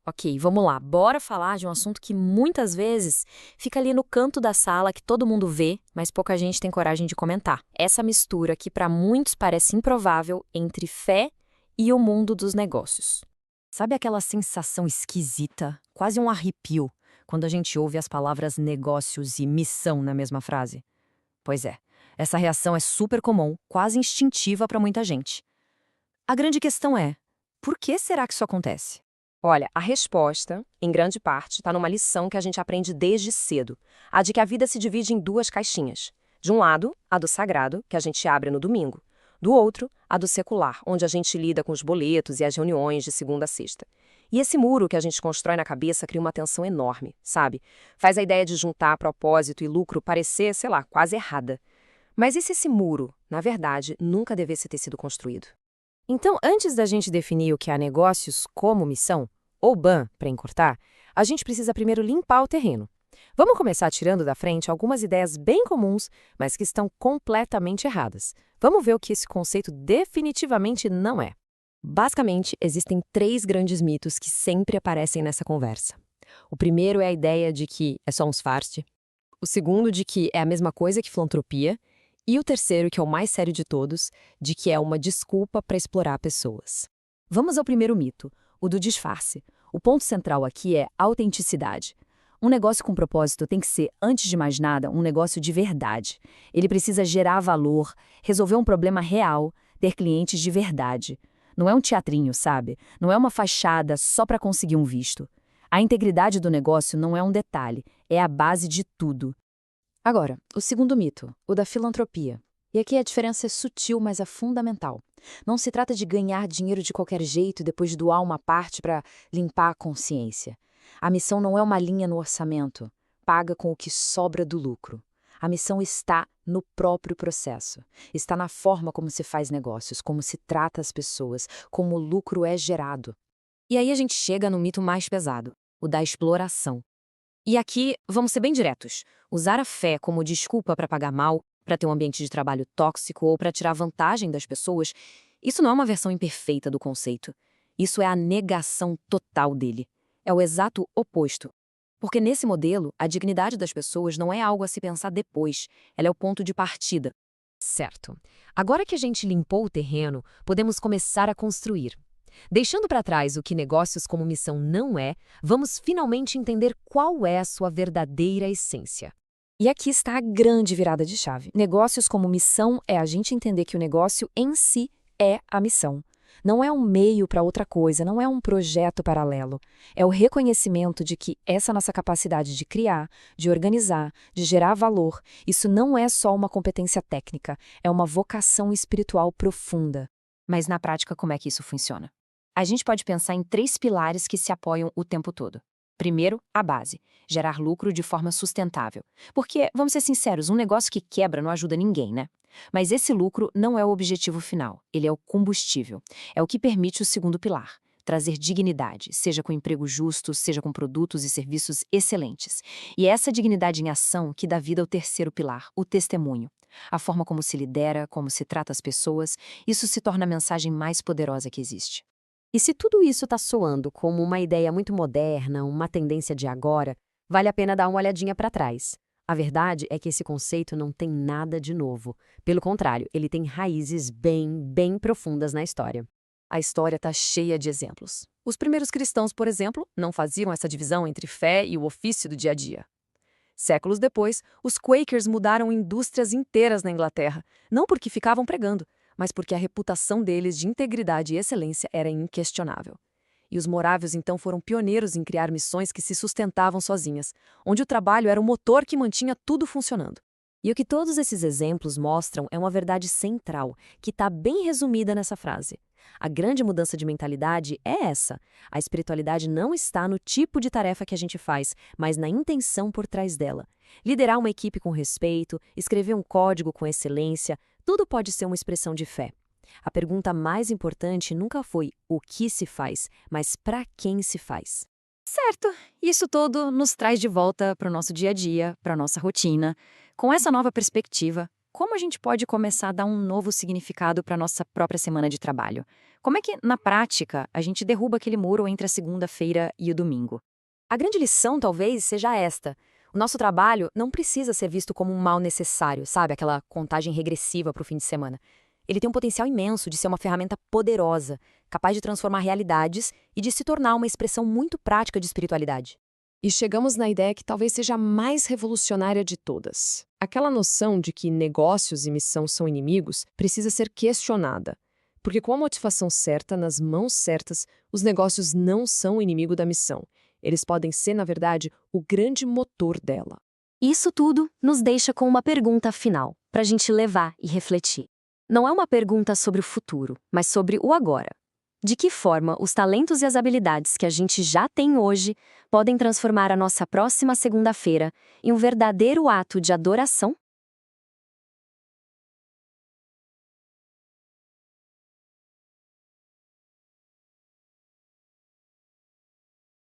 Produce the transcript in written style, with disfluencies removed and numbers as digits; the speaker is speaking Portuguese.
Ok, vamos lá. Bora falar de um assunto que muitas vezes fica ali no canto da sala que todo mundo vê, mas pouca gente tem coragem de comentar. Essa mistura que para muitos parece improvável entre fé e o mundo dos negócios. Sabe aquela sensação esquisita, quase um arrepio, quando a gente ouve as palavras negócios e missão na mesma frase? Pois é, essa reação é super comum, quase instintiva para muita gente. A grande questão é, por que será que isso acontece? Olha, a resposta, em grande parte, está numa lição que a gente aprende desde cedo, a de que a vida se divide em duas caixinhas. De um lado, a do sagrado, que a gente abre no domingo. Do outro, a do secular, onde a gente lida com os boletos e as reuniões de segunda a sexta. E esse muro que a gente constrói na cabeça cria uma tensão enorme, sabe? Faz a ideia de juntar propósito e lucro parecer, sei lá, quase errada. Mas e se esse muro, na verdade, nunca devesse ter sido construído? Então, antes da gente definir o que é negócios como missão, ou BAN, para encurtar, a gente precisa primeiro limpar o terreno. Vamos começar tirando da frente algumas ideias bem comuns, mas que estão completamente erradas. Vamos ver o que esse conceito definitivamente não é. Basicamente, existem três grandes mitos que sempre aparecem nessa conversa. O primeiro é a ideia de que é só uns farce. O segundo, de que é a mesma coisa que filantropia. E o terceiro, que é o mais sério de todos, de que é uma desculpa para explorar pessoas. Vamos ao primeiro mito, o do disfarce. O ponto central aqui é autenticidade. Um negócio com propósito tem que ser, antes de mais nada, um negócio de verdade. Ele precisa gerar valor, resolver um problema real, ter clientes de verdade. Não é um teatrinho, sabe? Não é uma fachada só para conseguir um visto. A integridade do negócio não é um detalhe, é a base de tudo. Agora, o segundo mito, o da filantropia. E aqui a diferença é sutil, mas é fundamental. Não se trata de ganhar dinheiro de qualquer jeito e depois doar uma parte para limpar a consciência. A missão não é uma linha no orçamento, paga com o que sobra do lucro. A missão está no próprio processo. Está na forma como se faz negócios, como se trata as pessoas, como o lucro é gerado. E aí a gente chega no mito mais pesado, o da exploração. E aqui, vamos ser bem diretos. Usar a fé como desculpa para pagar mal, para ter um ambiente de trabalho tóxico ou para tirar vantagem das pessoas, isso não é uma versão imperfeita do conceito. Isso é a negação total dele. É o exato oposto. Porque nesse modelo, a dignidade das pessoas não é algo a se pensar depois, ela é o ponto de partida. Certo. Agora que a gente limpou o terreno, podemos começar a construir. Deixando para trás o que negócios como missão não é, vamos finalmente entender qual é a sua verdadeira essência. E aqui está a grande virada de chave. Negócios como missão é a gente entender que o negócio em si é a missão. Não é um meio para outra coisa, não é um projeto paralelo. É o reconhecimento de que essa nossa capacidade de criar, de organizar, de gerar valor, isso não é só uma competência técnica, é uma vocação espiritual profunda. Mas na prática, como é que isso funciona? A gente pode pensar em três pilares que se apoiam o tempo todo. Primeiro, a base, gerar lucro de forma sustentável. Porque, vamos ser sinceros, um negócio que quebra não ajuda ninguém, né? Mas esse lucro não é o objetivo final, ele é o combustível. É o que permite o segundo pilar, trazer dignidade, seja com emprego justo, seja com produtos e serviços excelentes. E é essa dignidade em ação que dá vida ao terceiro pilar, o testemunho. A forma como se lidera, como se trata as pessoas, isso se torna a mensagem mais poderosa que existe. E se tudo isso está soando como uma ideia muito moderna, uma tendência de agora, vale a pena dar uma olhadinha para trás. A verdade é que esse conceito não tem nada de novo. Pelo contrário, ele tem raízes bem profundas na história. A história está cheia de exemplos. Os primeiros cristãos, por exemplo, não faziam essa divisão entre fé e o ofício do dia a dia. Séculos depois, os Quakers mudaram indústrias inteiras na Inglaterra, não porque ficavam pregando, mas porque a reputação deles de integridade e excelência era inquestionável. E os morávios então foram pioneiros em criar missões que se sustentavam sozinhas, onde o trabalho era o motor que mantinha tudo funcionando. E o que todos esses exemplos mostram é uma verdade central, que está bem resumida nessa frase. A grande mudança de mentalidade é essa. A espiritualidade não está no tipo de tarefa que a gente faz, mas na intenção por trás dela. Liderar uma equipe com respeito, escrever um código com excelência, tudo pode ser uma expressão de fé. A pergunta mais importante nunca foi o que se faz, mas para quem se faz. Certo, isso tudo nos traz de volta para o nosso dia a dia, para a nossa rotina. Com essa nova perspectiva, como a gente pode começar a dar um novo significado para a nossa própria semana de trabalho? Como é que, na prática, a gente derruba aquele muro entre a segunda-feira e o domingo? A grande lição talvez seja esta. O nosso trabalho não precisa ser visto como um mal necessário, sabe? Aquela contagem regressiva para o fim de semana. Ele tem um potencial imenso de ser uma ferramenta poderosa, capaz de transformar realidades e de se tornar uma expressão muito prática de espiritualidade. E chegamos na ideia que talvez seja a mais revolucionária de todas. Aquela noção de que negócios e missão são inimigos precisa ser questionada. Porque com a motivação certa, nas mãos certas, os negócios não são o inimigo da missão. Eles podem ser, na verdade, o grande motor dela. Isso tudo nos deixa com uma pergunta final, para a gente levar e refletir. Não é uma pergunta sobre o futuro, mas sobre o agora. De que forma os talentos e as habilidades que a gente já tem hoje podem transformar a nossa próxima segunda-feira em um verdadeiro ato de adoração?